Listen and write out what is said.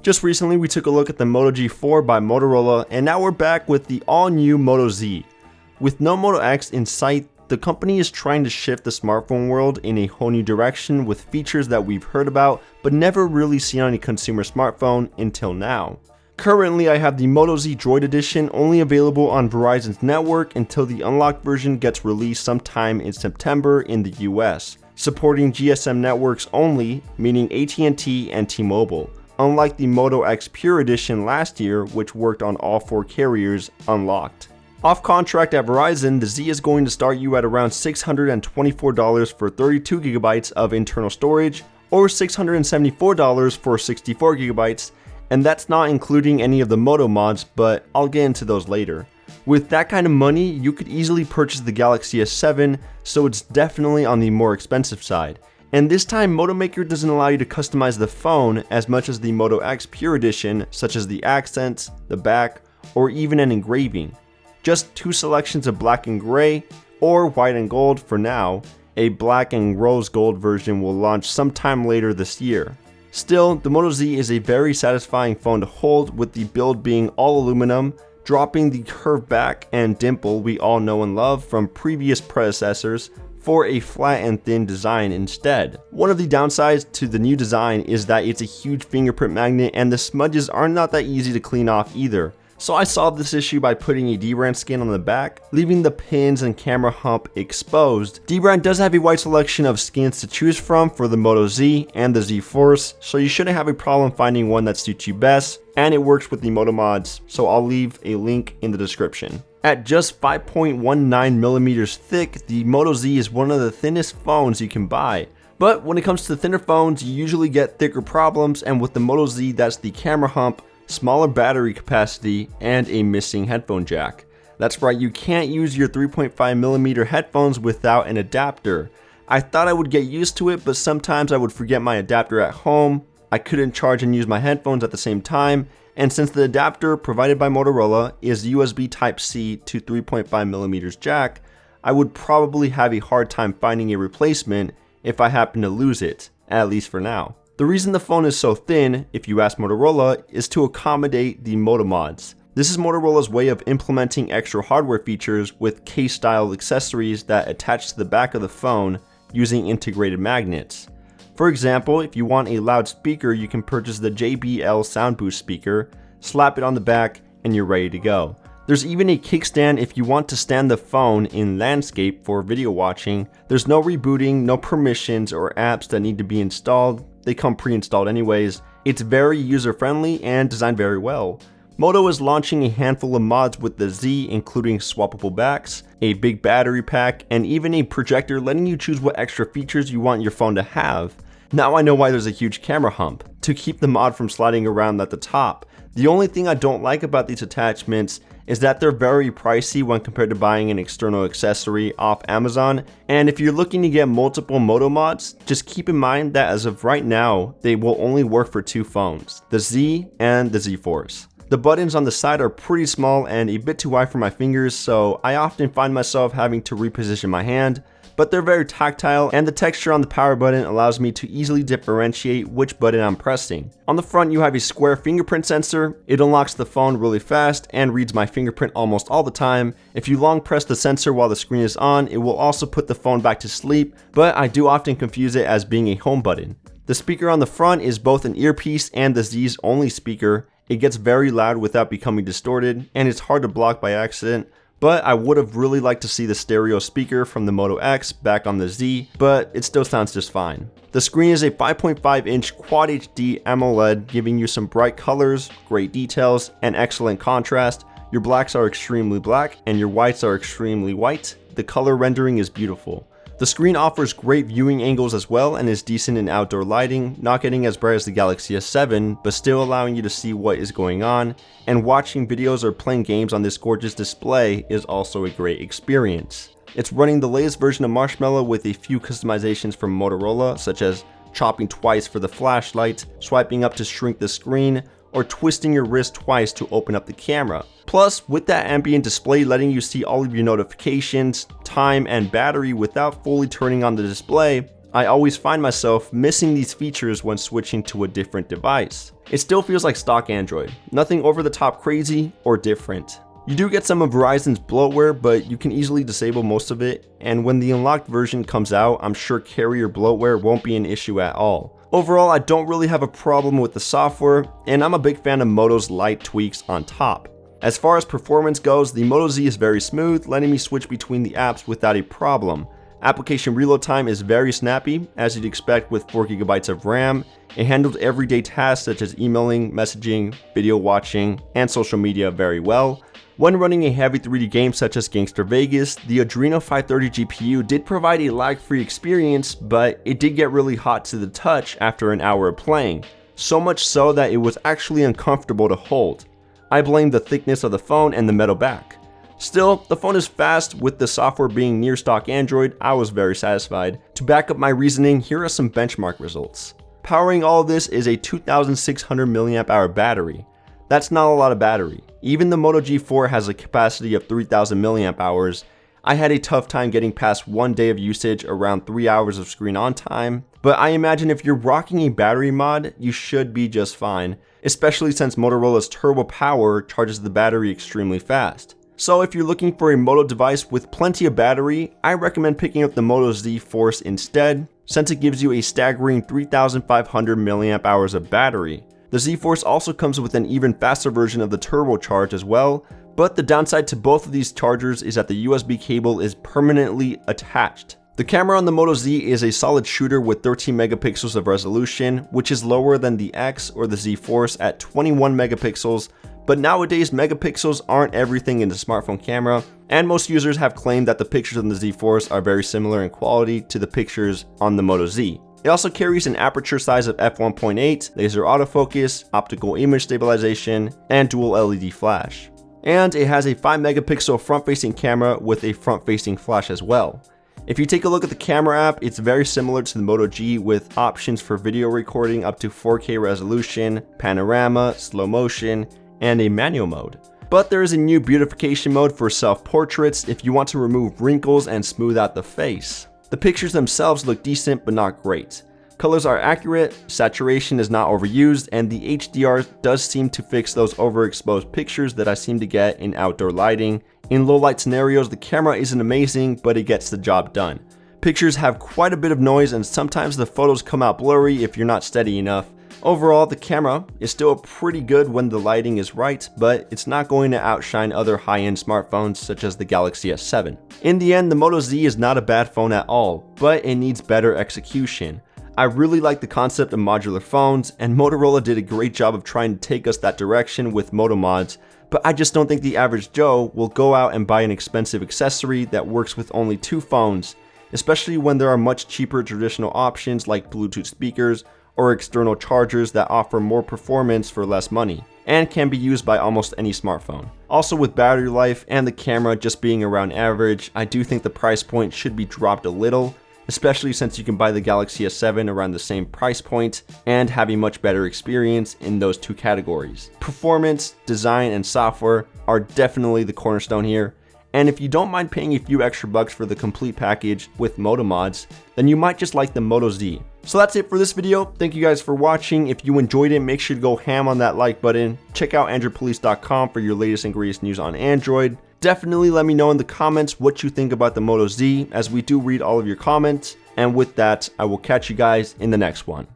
Just recently we took a look at the Moto G4 by Motorola, and now we're back with the all-new Moto Z. With no Moto X in sight, the company is trying to shift the smartphone world in a whole new direction with features that we've heard about but never really seen on a consumer smartphone until now. Currently I have the Moto Z Droid Edition only available on Verizon's network until the unlocked version gets released sometime in September in the US, supporting GSM networks only, meaning AT&T and T-Mobile, unlike the Moto X Pure Edition last year, which worked on all 4 carriers unlocked. Off contract at Verizon, the Z is going to start you at around $624 for 32GB of internal storage, or $674 for 64GB, and that's not including any of the Moto mods, but I'll get into those later. With that kind of money, you could easily purchase the Galaxy S7, so it's definitely on the more expensive side. And this time, Moto Maker doesn't allow you to customize the phone as much as the Moto X Pure Edition, such as the accents, the back, or even an engraving. Just 2 selections of black and gray, or white and gold for now. A black and rose gold version will launch sometime later this year. Still, the Moto Z is a very satisfying phone to hold, with the build being all aluminum, dropping the curved back and dimple we all know and love from previous predecessors for a flat and thin design instead. One of the downsides to the new design is that it's a huge fingerprint magnet and the smudges are not that easy to clean off either. So I solved this issue by putting a dbrand skin on the back, leaving the pins and camera hump exposed. Dbrand does have a wide selection of skins to choose from for the Moto Z and the Z Force, so you shouldn't have a problem finding one that suits you best, and it works with the Moto mods, so I'll leave a link in the description. At just 5.19mm thick, the Moto Z is one of the thinnest phones you can buy. But when it comes to thinner phones, you usually get thicker problems, and with the Moto Z, that's the camera hump, smaller battery capacity, and a missing headphone jack. That's right, you can't use your 3.5mm headphones without an adapter. I thought I would get used to it, but sometimes I would forget my adapter at home. I couldn't charge and use my headphones at the same time, and since the adapter provided by Motorola is USB Type-C to 3.5mm jack, I would probably have a hard time finding a replacement if I happen to lose it, at least for now. The reason the phone is so thin, if you ask Motorola, is to accommodate the Moto mods. This is Motorola's way of implementing extra hardware features with case-style accessories that attach to the back of the phone using integrated magnets. For example, if you want a loud speaker, you can purchase the JBL Sound Boost speaker, slap it on the back, and you're ready to go. There's even a kickstand if you want to stand the phone in landscape for video watching. There's no rebooting, no permissions or apps that need to be installed. They come pre-installed anyways. It's very user-friendly and designed very well. Moto is launching a handful of mods with the Z, including swappable backs, a big battery pack, and even a projector letting you choose what extra features you want your phone to have. Now I know why there's a huge camera hump, to keep the mod from sliding around at the top. The only thing I don't like about these attachments is that they're very pricey when compared to buying an external accessory off Amazon, and if you're looking to get multiple Moto mods, just keep in mind that as of right now, they will only work for 2 phones, the Z and the Z Force. The buttons on the side are pretty small and a bit too wide for my fingers, so I often find myself having to reposition my hand, but they're very tactile and the texture on the power button allows me to easily differentiate which button I'm pressing. On the front you have a square fingerprint sensor. It unlocks the phone really fast and reads my fingerprint almost all the time. If you long press the sensor while the screen is on, it will also put the phone back to sleep, but I do often confuse it as being a home button. The speaker on the front is both an earpiece and the Z's only speaker. It gets very loud without becoming distorted, and it's hard to block by accident. But I would have really liked to see the stereo speaker from the Moto X back on the Z, but it still sounds just fine. The screen is a 5.5-inch Quad HD AMOLED, giving you some bright colors, great details, and excellent contrast. Your blacks are extremely black, and your whites are extremely white. The color rendering is beautiful. The screen offers great viewing angles as well and is decent in outdoor lighting, not getting as bright as the Galaxy S7, but still allowing you to see what is going on, and watching videos or playing games on this gorgeous display is also a great experience. It's running the latest version of Marshmallow with a few customizations from Motorola, such as chopping twice for the flashlight, swiping up to shrink the screen, or twisting your wrist twice to open up the camera. Plus, with that ambient display letting you see all of your notifications, time, and battery without fully turning on the display, I always find myself missing these features when switching to a different device. It still feels like stock Android, nothing over the top crazy or different. You do get some of Verizon's bloatware, but you can easily disable most of it, and when the unlocked version comes out, I'm sure carrier bloatware won't be an issue at all. Overall, I don't really have a problem with the software, and I'm a big fan of Moto's light tweaks on top. As far as performance goes, the Moto Z is very smooth, letting me switch between the apps without a problem. Application reload time is very snappy, as you'd expect with 4GB of RAM. It handled everyday tasks such as emailing, messaging, video watching, and social media very well. When running a heavy 3D game such as Gangster Vegas, the Adreno 530 GPU did provide a lag-free experience, but it did get really hot to the touch after an hour of playing, so much so that it was actually uncomfortable to hold. I blame the thickness of the phone and the metal back. Still, the phone is fast. With the software being near stock Android, I was very satisfied. To back up my reasoning, here are some benchmark results. Powering all of this is a 2600 mAh battery. That's not a lot of battery. Even the Moto G4 has a capacity of 3000 mAh. I had a tough time getting past 1 day of usage, around 3 hours of screen on time, but I imagine if you're rocking a battery mod, you should be just fine, especially since Motorola's turbo power charges the battery extremely fast. So if you're looking for a Moto device with plenty of battery, I recommend picking up the Moto Z Force instead, since it gives you a staggering 3500 mAh of battery. The Z Force also comes with an even faster version of the turbocharge as well, but the downside to both of these chargers is that the USB cable is permanently attached. The camera on the Moto Z is a solid shooter with 13 megapixels of resolution, which is lower than the X or the Z Force at 21 megapixels, but nowadays megapixels aren't everything in the smartphone camera, and most users have claimed that the pictures on the Z Force are very similar in quality to the pictures on the Moto Z. It also carries an aperture size of f1.8, laser autofocus, optical image stabilization, and dual LED flash. And it has a 5 megapixel front-facing camera with a front-facing flash as well. If you take a look at the camera app, it's very similar to the Moto G with options for video recording up to 4K resolution, panorama, slow motion, and a manual mode. But there is a new beautification mode for self-portraits if you want to remove wrinkles and smooth out the face. The pictures themselves look decent but not great. Colors are accurate, saturation is not overused, and the HDR does seem to fix those overexposed pictures that I seem to get in outdoor lighting. In low light scenarios, the camera isn't amazing, but it gets the job done. Pictures have quite a bit of noise and sometimes the photos come out blurry if you're not steady enough. Overall, the camera is still pretty good when the lighting is right, but it's not going to outshine other high-end smartphones such as the Galaxy S7. In the end, the Moto Z is not a bad phone at all, but it needs better execution. I really like the concept of modular phones, and Motorola did a great job of trying to take us that direction with Moto Mods, but I just don't think the average Joe will go out and buy an expensive accessory that works with only 2 phones, especially when there are much cheaper traditional options like Bluetooth speakers or external chargers that offer more performance for less money, and can be used by almost any smartphone. Also, with battery life and the camera just being around average, I do think the price point should be dropped a little, especially since you can buy the Galaxy S7 around the same price point and have a much better experience in those 2 categories. Performance, design, and software are definitely the cornerstone here, and if you don't mind paying a few extra bucks for the complete package with Moto Mods, then you might just like the Moto Z. So that's it for this video. Thank you guys for watching. If you enjoyed it, make sure to go ham on that like button. Check out AndroidPolice.com for your latest and greatest news on Android. Definitely let me know in the comments what you think about the Moto Z, as we do read all of your comments. And with that, I will catch you guys in the next one.